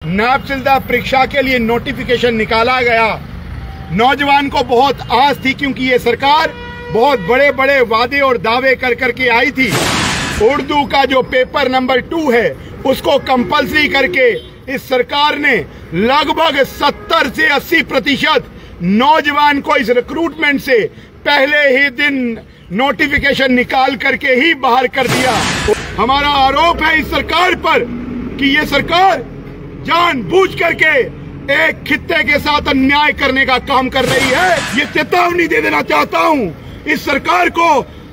नापसंदा परीक्षा के लिए नोटिफिकेशन निकाला गया। नौजवान को बहुत आस थी क्योंकि ये सरकार बहुत बड़े बड़े वादे और दावे कर करके आई थी। उर्दू का जो पेपर नंबर 2 है उसको कंपल्सरी करके इस सरकार ने लगभग 70 से 80% नौजवान को इस रिक्रूटमेंट से पहले ही दिन नोटिफिकेशन निकाल करके ही बाहर कर दिया। हमारा आरोप है इस सरकार पर कि ये सरकार जानबूझ करके एक खित्ते के साथ अन्याय करने का काम कर रही है। ये चेतावनी दे देना चाहता हूँ इस सरकार को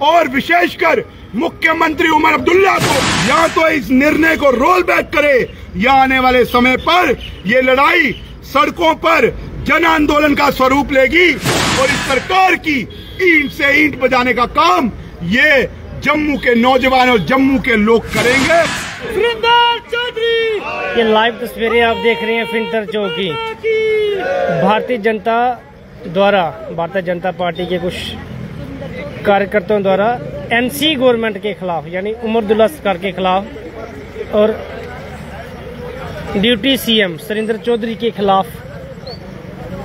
और विशेषकर मुख्यमंत्री उमर अब्दुल्ला को, या तो इस निर्णय को रोल बैक करे या आने वाले समय पर ये लड़ाई सड़कों पर जन आंदोलन का स्वरूप लेगी और इस सरकार की ईंट से ईंट बजाने का काम ये जम्मू के नौजवान और जम्मू के लोग करेंगे। सुरिंदर चौधरी, ये लाइव तस्वीरें आप देख रहे हैं फिंतर चौक की। भारतीय जनता पार्टी के कुछ कार्यकर्ताओं द्वारा एनसी गवर्नमेंट के खिलाफ यानी उमर अब्दुल्ला सरकार के खिलाफ और डिप्टी सीएम सुरिंदर चौधरी के खिलाफ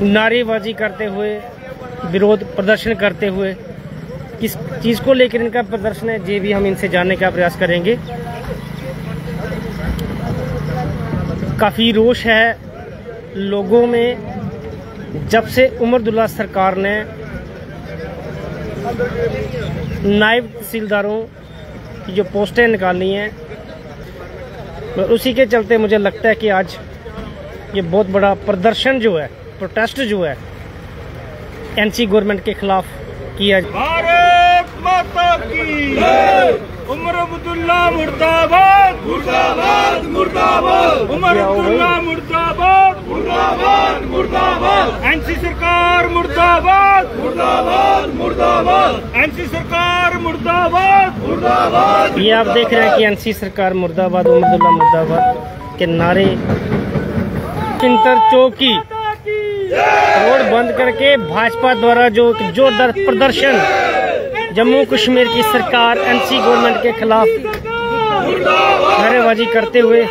नारेबाजी करते हुए, विरोध प्रदर्शन करते हुए, किस चीज़ को लेकर इनका प्रदर्शन है ये भी हम इनसे जानने का प्रयास करेंगे। काफ़ी रोष है लोगों में जब से उमर अब्दुल्ला सरकार ने नायब तहसीलदारों की जो पोस्टें निकाली हैं, उसी के चलते मुझे लगता है कि आज ये बहुत बड़ा प्रदर्शन जो है, प्रोटेस्ट जो है एनसी गवर्नमेंट के खिलाफ किया। भारत माता की उमर अब्दुल्ला मुर्दाबाद, मुर्दाबाद, मुर्दाबाद, उमर अब्दुल्ला मुर्दाबाद, मुर्दाबाद, मुर्दाबाद, एनसी सरकार मुर्दाबाद, मुर्दाबाद, मुर्दाबाद, एनसी सरकार मुर्दाबाद, मुर्दाबाद। ये आप देख रहे हैं कि एनसी सरकार मुर्दाबाद, उमर अब्दुल्ला मुर्दाबाद के नारे फिंतर चौक की रोड बंद करके भाजपा द्वारा जो जोरदार प्रदर्शन जम्मू कश्मीर की सरकार एनसी गवर्नमेंट के खिलाफ नारेबाजी करते हुए,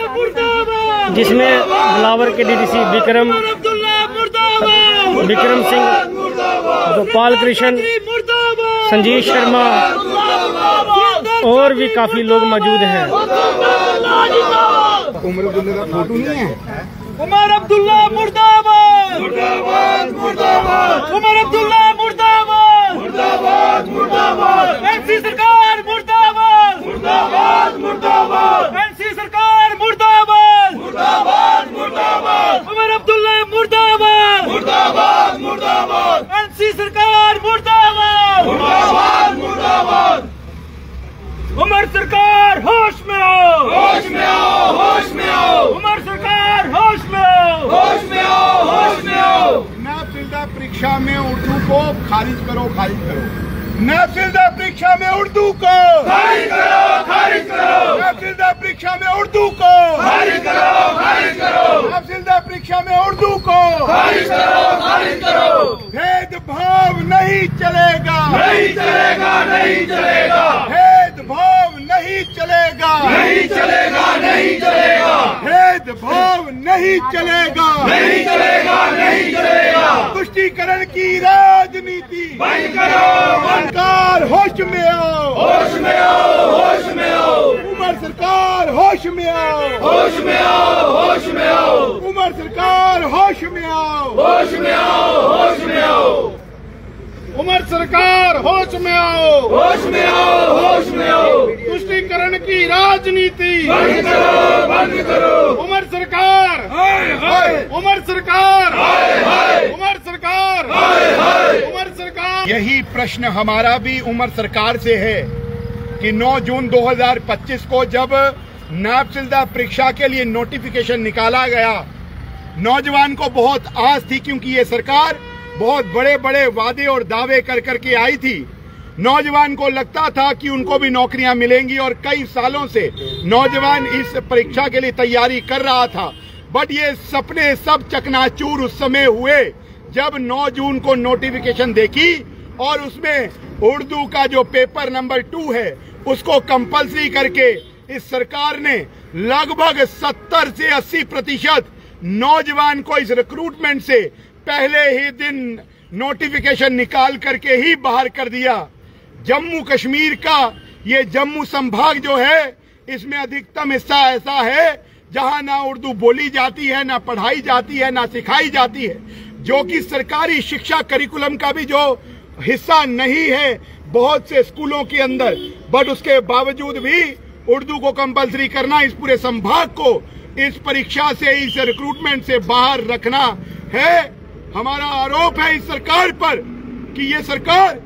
जिसमें बिलावर के डीडीसी विक्रम सिंह, गोपाल कृष्ण, संजीव शर्मा और भी काफी लोग मौजूद हैं। उमर अब्दुल्ला का फोटो नहीं है। उमर अब्दुल्ला मुर्दाबाद, मुर्दाबाद, मुर्दाबाद, उमर अब्दुल्ला मुर्दाबाद, मुर्दाबाद, मुर्दाबाद, एनसी सरकार मुर्दाबाद, मुर्दाबाद, मुर्दाबाद, एनसी सरकार मुर्दाबाद, मुर्दाबाद, मुर्दाबाद, उमर अब्दुल्ला मुर्दाबाद, मुर्दाबाद, मुर्दाबाद, एनसी सरकार मुर्दाबाद, मुर्दाबाद, मुर्दाबाद। उमर सरकार होश में आओ, होश में आओ, होश में आओ, उमर सरकार होश में आओ, होश में आओ, होश में आओ। नापसंदा परीक्षा में उर्दू को खारिज करो, खारिज करो। नापसंदा परीक्षा में उर्दू को खारिज करो, खारिज करो। नापसंदा परीक्षा में उर्दू को खारिज करो, खारिज करो। नापसंदा परीक्षा में उर्दू को खारिज करो, खारिज करो। भेदभाव नहीं चलेगा, नहीं चलेगा, नहीं चलेगा, भेदभाव नहीं चलेगा, नहीं चलेगा, नहीं चलेगा, भेदभाव नहीं चलेगा, नहीं चलेगा, नहीं चलेगा। तुष्टीकरण की राजनीति बंद करो, बंद। सरकार होश में आओ, होश में आओ, होश में आओ, उमर सरकार होश में आओ, होश में आओ, होश में आओ, उमर सरकार होश में आओ, होश में आओ, होश में आओ, उमर सरकार होश में आओ, होश में आओ, होश में आओ। तुष्टीकरण की राजनीति बंद करो, बंद करो। उमर सरकार, हाय हाय, उमर सरकार, हाय हाय, उमर सरकार, हाय हाय, उमर सरकार। यही प्रश्न हमारा भी उमर सरकार से है कि 9 जून 2025 को जब नापसंदा परीक्षा के लिए नोटिफिकेशन निकाला गया, नौजवान को बहुत आस थी क्योंकि ये सरकार बहुत बड़े बड़े वादे और दावे कर करके आई थी। नौजवान को लगता था कि उनको भी नौकरियां मिलेंगी और कई सालों से नौजवान इस परीक्षा के लिए तैयारी कर रहा था। बट ये सपने सब चकनाचूर उस समय हुए जब 9 जून को नोटिफिकेशन देखी और उसमें उर्दू का जो पेपर नंबर 2 है उसको कंपल्सरी करके इस सरकार ने लगभग 70 से 80% नौजवान को इस रिक्रूटमेंट से पहले ही दिन नोटिफिकेशन निकाल करके ही बाहर कर दिया। जम्मू कश्मीर का ये जम्मू संभाग जो है, इसमें अधिकतम हिस्सा ऐसा है जहां ना उर्दू बोली जाती है, ना पढ़ाई जाती है, ना सिखाई जाती है, जो कि सरकारी शिक्षा करिकुलम का भी जो हिस्सा नहीं है बहुत से स्कूलों के अंदर। बट उसके बावजूद भी उर्दू को कंपलसरी करना, इस पूरे संभाग को इस परीक्षा से, इस रिक्रूटमेंट से बाहर रखना है। हमारा आरोप है इस सरकार पर कि ये सरकार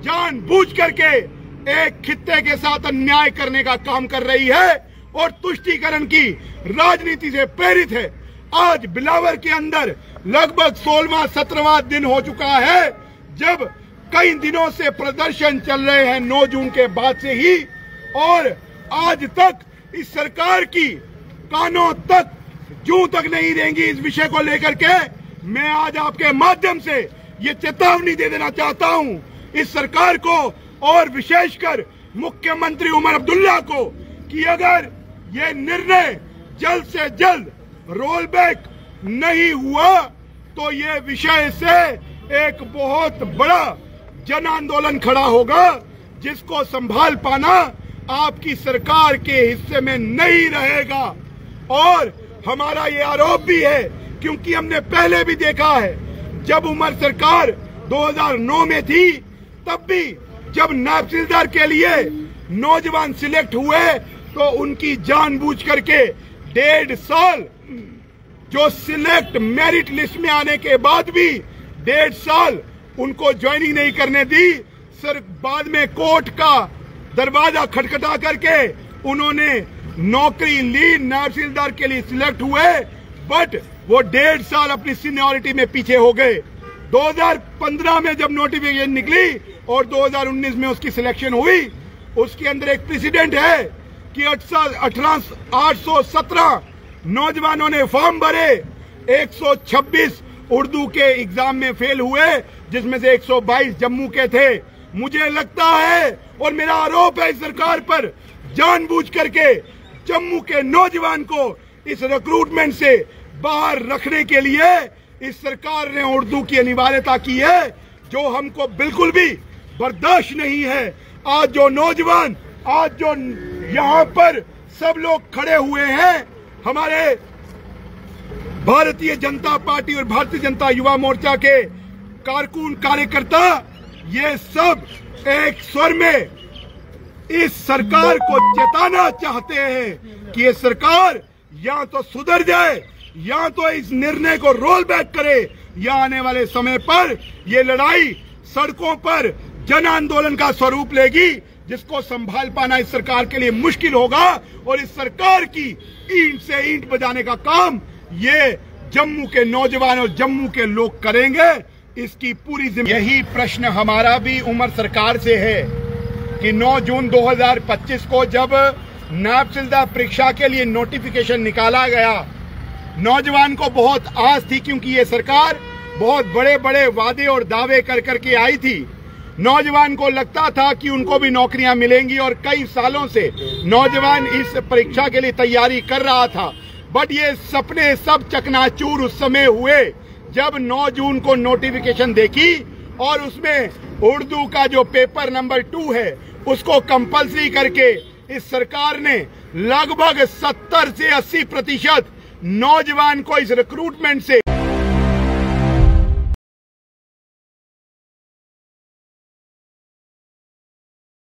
जानबूझ करके एक खित्ते के साथ अन्याय करने का काम कर रही है और तुष्टीकरण की राजनीति से प्रेरित है। आज बिलावर के अंदर लगभग 16वां 17वां दिन हो चुका है जब कई दिनों से प्रदर्शन चल रहे हैं 9 जून के बाद से ही, और आज तक इस सरकार की कानों तक जूं तक नहीं देंगी इस विषय को लेकर के। मैं आज आपके माध्यम से ये चेतावनी दे देना चाहता हूं इस सरकार को और विशेषकर मुख्यमंत्री उमर अब्दुल्ला को कि अगर ये निर्णय जल्द से जल्द रोल बैक नहीं हुआ तो ये विषय से एक बहुत बड़ा जन आंदोलन खड़ा होगा, जिसको संभाल पाना आपकी सरकार के हिस्से में नहीं रहेगा। और हमारा ये आरोप भी है क्योंकि हमने पहले भी देखा है, जब उमर सरकार 2009 में थी तब भी जब तहसीलदार के लिए नौजवान सिलेक्ट हुए तो उनकी जानबूझ करके 1.5 साल जो सिलेक्ट मेरिट लिस्ट में आने के बाद भी 1.5 साल उनको ज्वाइनिंग नहीं करने दी। सर बाद में कोर्ट का दरवाजा खटखटा करके उन्होंने नौकरी ली, तहसीलदार के लिए सिलेक्ट हुए, बट वो 1.5 साल अपनी सीनियरिटी में पीछे हो गए। 2015 में जब नोटिफिकेशन निकली और 2019 में उसकी सिलेक्शन हुई, उसके अंदर एक प्रेसिडेंट है कि 817 नौजवानों ने फॉर्म भरे, 126 उर्दू के एग्जाम में फेल हुए, जिसमें से 122 जम्मू के थे। मुझे लगता है और मेरा आरोप है इस सरकार पर, जानबूझ करके जम्मू के नौजवान को इस रिक्रूटमेंट से बाहर रखने के लिए इस सरकार ने उर्दू की अनिवार्यता की है, जो हमको बिल्कुल भी बर्दाश्त नहीं है। आज जो नौजवान, आज जो यहाँ पर सब लोग खड़े हुए हैं, हमारे भारतीय जनता पार्टी और भारतीय जनता युवा मोर्चा के कारकुन कार्यकर्ता, ये सब एक स्वर में इस सरकार को चेताना चाहते हैं कि ये सरकार या तो सुधर जाए या तो इस निर्णय को रोल बैक करे, या आने वाले समय पर ये लड़ाई सड़कों पर जन आंदोलन का स्वरूप लेगी, जिसको संभाल पाना इस सरकार के लिए मुश्किल होगा। और इस सरकार की ईंट से ईंट बजाने का काम ये जम्मू के नौजवान और जम्मू के लोग करेंगे। इसकी पूरी यही प्रश्न हमारा भी उमर सरकार से है कि 9 जून 2025 को जब तहसीलदार परीक्षा के लिए नोटिफिकेशन निकाला गया, नौजवान को बहुत आस थी क्योंकि ये सरकार बहुत बड़े बड़े वादे और दावे कर करके आई थी। नौजवान को लगता था कि उनको भी नौकरियां मिलेंगी और कई सालों से नौजवान इस परीक्षा के लिए तैयारी कर रहा था। बट ये सपने सब चकनाचूर उस समय हुए जब 9 जून को नोटिफिकेशन देखी और उसमें उर्दू का जो पेपर नंबर 2 है उसको कंपल्सरी करके इस सरकार ने लगभग 70 से 80% नौजवान को इस रिक्रूटमेंट से